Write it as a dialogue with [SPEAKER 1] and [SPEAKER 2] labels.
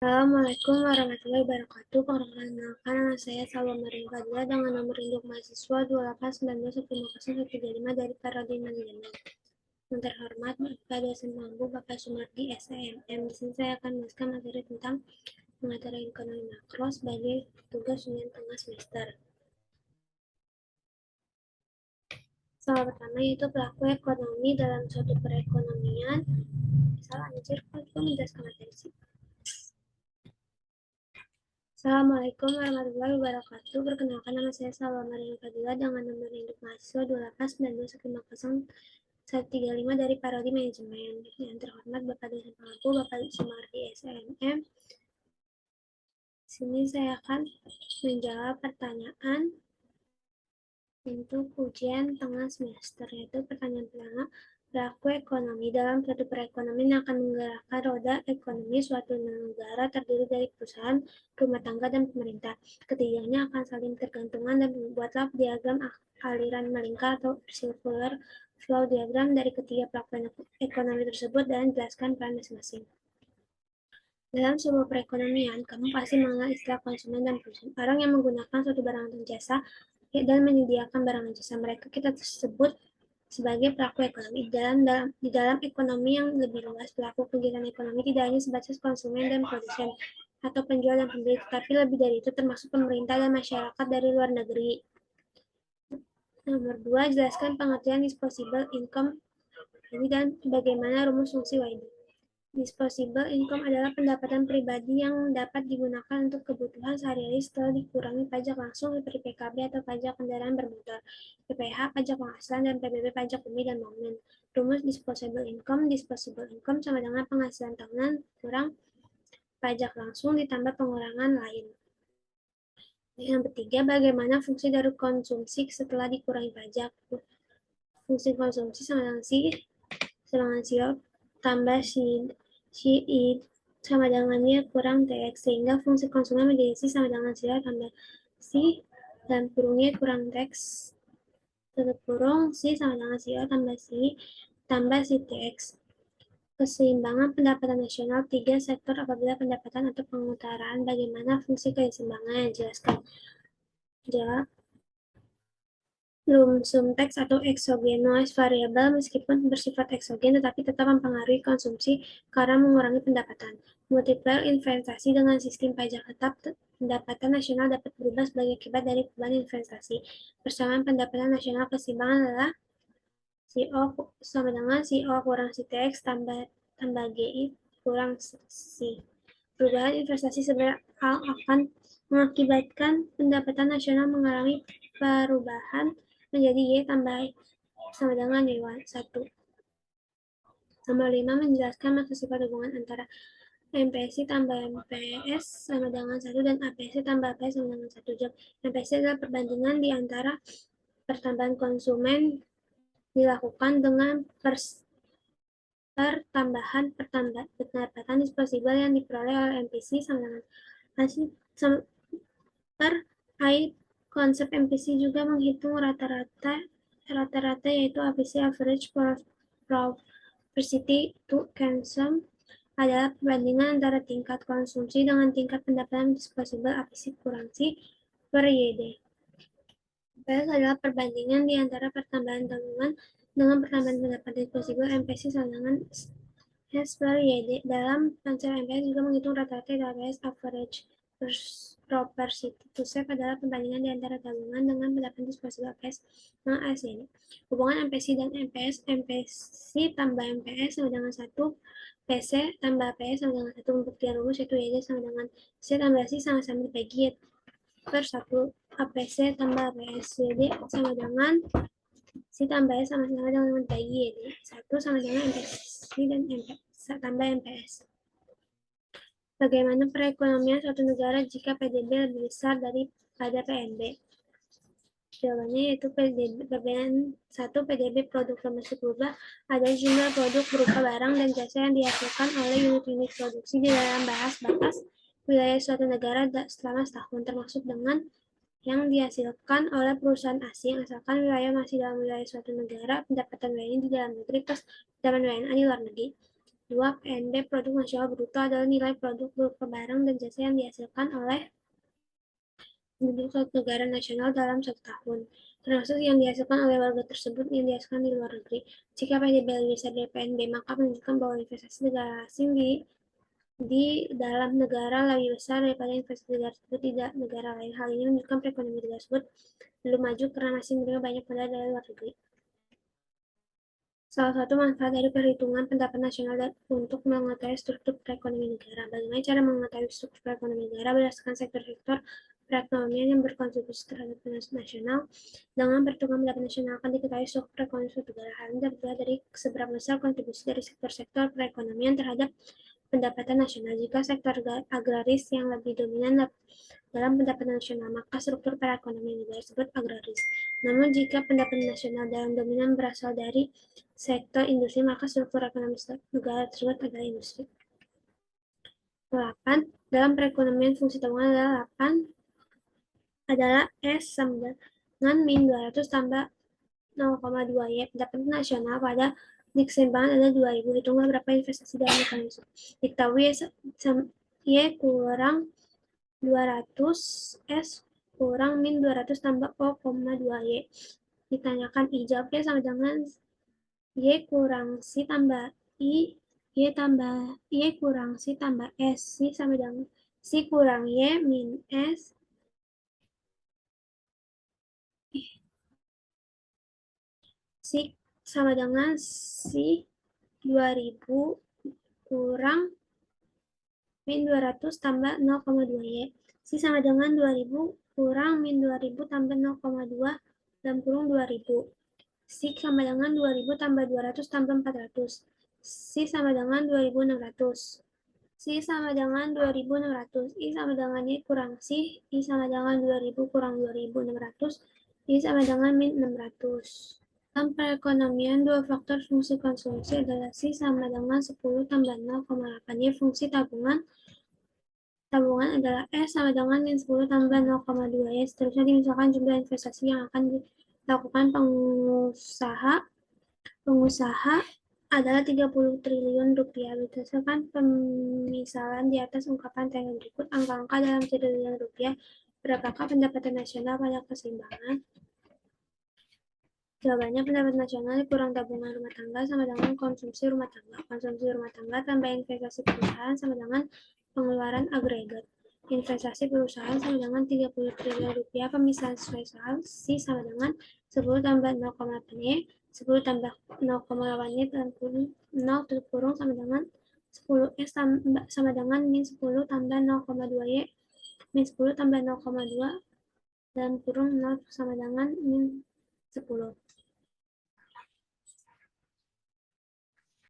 [SPEAKER 1] Assalamualaikum warahmatullahi wabarakatuh. Perkenalkan, nama saya Salwa Marin Fadila dengan nomor induk mahasiswa 2819101135 dari Prodi Manajemen. Yang terhormat Bapak dosen Mampu Bapak Sumardi SMM. Di sini saya akan menjelaskan materi tentang mengatur ekonomi makro sebagai tugas ujian tengah semester. Soal pertama yaitu pelaku ekonomi dalam suatu perekonomian. Salah anjir, kok juga menjelaskan materi sih. Assalamualaikum warahmatullahi wabarakatuh. Perkenalkan, nama saya Salwa Maria Fadila dengan nomor induk mahasiswa 2819101135 dari Prodi Manajemen. Yang terhormat Bapak dosen Pelaku Bapak Sumardi SMM. Sini saya akan menjawab pertanyaan untuk ujian tengah semester, yaitu pertanyaan pertama, pelaku ekonomi dalam suatu perekonomian akan menggerakkan roda ekonomi suatu negara terdiri dari perusahaan, rumah tangga, dan pemerintah. Ketiganya akan saling tergantungan dan membuatlah diagram aliran melingkar atau circular flow diagram dari ketiga pelaku ekonomi tersebut dan jelaskan peran masing-masing. Dalam sebuah perekonomian, kamu pasti mengenal istilah konsumen dan produsen. Orang yang menggunakan suatu barang atau jasa dan menyediakan barang dan jasa mereka kita sebut sebagai pelaku ekonomi. Di dalam ekonomi yang lebih luas, pelaku kegiatan ekonomi tidak hanya sebatas konsumen dan produsen atau penjual dan pembeli, tetapi lebih dari itu termasuk pemerintah dan masyarakat dari luar negeri. Nomor 2, jelaskan pengertian disposable income ini dan bagaimana rumus fungsi YD. Disposable income adalah pendapatan pribadi yang dapat digunakan untuk kebutuhan sehari-hari setelah dikurangi pajak langsung seperti PKB atau pajak kendaraan bermotor, PPh, pajak penghasilan, dan PBB, pajak bumi dan bangunan. Rumus disposable income sama dengan penghasilan tahunan kurang pajak langsung ditambah pengurangan lain. Yang ketiga, bagaimana fungsi dari konsumsi setelah dikurangi pajak. Fungsi konsumsi sama dengan CO tambah si I sama dengannya kurang TX, sehingga fungsi konsumen menjadi si sama dengan CO tambah si dan kurungnya kurang TX, tutup kurung si sama dengan CO tambah si TX. Keseimbangan pendapatan nasional 3 sektor apabila pendapatan atau pengutaraan. Bagaimana fungsi keseimbangan? Jelaskan. Jawab. Lumsum teks atau exogenous variabel meskipun bersifat eksogen tetapi tetap mempengaruhi konsumsi karena mengurangi pendapatan. Multiplier investasi dengan sistem pajak tetap, pendapatan nasional dapat berubah sebagai akibat dari beban investasi. Persamaan pendapatan nasional keseimbangan adalah CO sama dengan CO kurang CTX tambah GI kurang C. Perubahan investasi sebenarnya akan mengakibatkan pendapatan nasional mengalami perubahan menjadi Y tambah sama dengan Y1. Nomor 5, menjelaskan masa sifat hubungan antara MPSI tambah MPS sama dengan 1 dan APSI tambah APS sama dengan 1. MPSI adalah perbandingan di antara pertambahan konsumen dilakukan dengan pertambahan pendapatan disposibel yang diperoleh oleh MPC sama dengan hasil per I. Konsep MPC juga menghitung rata-rata yaitu APC average propensity to consume adalah perbandingan antara tingkat konsumsi dengan tingkat pendapatan disposibel APC kurang C per YD. PS adalah perbandingan di antara pertambahan tabungan dengan pertambahan pendapatan disposibel MPC sama dengan S per YD. Dalam konsep MPS juga menghitung rata-rata APS average propensity to save adalah perbandingan di antara tabungan dengan pendapatan disposibel APS dengan ASYD. Hubungan MPC dan MPS, MPC tambah MPS sama dengan 1, PC tambah APS sama dengan 1. Pembuktian rumus yaitu YD sama dengan C tambah C sama-sama dibagi per 1. APC tambah APS YD sama dengan C tambah S sama-sama dengan bagi YD. 1 sama dengan MPC dan MPS tambah MPS. Bagaimana perekonomian suatu negara jika PDB lebih besar daripada PNB? Jawabannya yaitu perbedaan 1, PDB produk domestik berubah, ada jumlah produk berupa barang dan jasa yang dihasilkan oleh unit-unit produksi di dalam batas wilayah suatu negara selama setahun, termasuk dengan yang dihasilkan oleh perusahaan asing, asalkan wilayah masih dalam wilayah suatu negara, pendapatan WNI di dalam negeri plus pendapatan WNA di luar negeri. 2. PNB produk nasional bruto adalah nilai produk berupa barang dan jasa yang dihasilkan oleh penduduk suatu negara nasional dalam satu tahun, termasuk yang dihasilkan oleh warga tersebut yang dihasilkan di luar negeri. Jika PDB lebih besar dari PNB, maka menunjukkan bahwa investasi negara asing di dalam negara lebih besar daripada investasi negara tersebut di negara lain. Hal ini menunjukkan perekonomian negara tersebut belum maju karena masih menerima banyak modal dari luar negeri. Salah satu manfaat dari perhitungan pendapatan nasional untuk mengetahui struktur perekonomian negara. Bagaimana cara mengetahui struktur perekonomian negara berdasarkan sektor-sektor perekonomian yang berkontribusi terhadap pendapatan nasional? Dengan perhitungan pendapatan nasional akan diketahui struktur perekonomian suatu negara. Hal ini dapat dilihat dari seberapa besar kontribusi dari sektor-sektor perekonomian terhadap pendapatan nasional. Jika sektor agraris yang lebih dominan dalam pendapatan nasional, maka struktur perekonomian negara tersebut agraris. Namun, jika pendapatan nasional dalam dominan berasal dari sektor industri, maka struktur ekonomi negara tersebut adalah industri. 8. Dalam perekonomian, fungsi tabungan adalah S sama dengan min 200 tambah 0,2 Y. Pendapatan nasional pada keseimbangan adalah 2.000. Hitunglah berapa investasi dalam ekonomi. Diketahui Y kurang 200 S kurang min 200 tambah 0,2 Y. Ditanyakan I, jawabnya sama dengan Y kurang Si tambah I, Y kurang Si tambah S. Si sama dengan Si kurang Y min S. Si sama dengan Si 2000 kurang min 200 tambah 0,2 Y. Si sama dengan 2000 kurang min 2000 tambah 0,2 dalam kurung 2000. Si sama dengan 2000 tambah 200 tambah 400. Si sama dengan 2600. Si sama dengan 2600. I sama dengan Y kurang Si. I sama dengan 2000 kurang 2600. I sama dengan min 600. Dalam perekonomian, dua faktor fungsi konsumsi adalah Si sama dengan 10 tambah 0,8 Y. Fungsi tabungan adalah S sama dengan min 10 tambah 0,2 Y. Seterusnya misalkan jumlah investasi yang akan dilakukan pengusaha adalah 30 triliun rupiah. Berdasarkan pemisalan di atas ungkapan tengah berikut angka-angka dalam triliun rupiah, berapakah pendapatan nasional pada keseimbangan? Jawabannya pendapatan nasional kurang tabungan rumah tangga sama dengan konsumsi rumah tangga. Konsumsi rumah tangga tambah investasi perusahaan sama dengan pengeluaran agregat. Investasi perusahaan sama dengan 30 triliun rupiah. Pemisahan sesuai soal Si sama dengan 10 tambah 0,8 Y, 10 tambah 0,8 Y dalam kurung 0 tutup kurung sama dengan 10 S sama dengan min 10 tambah 0,2 Y, min 10 tambah 0,2 dalam kurung 0 sama dengan min 10.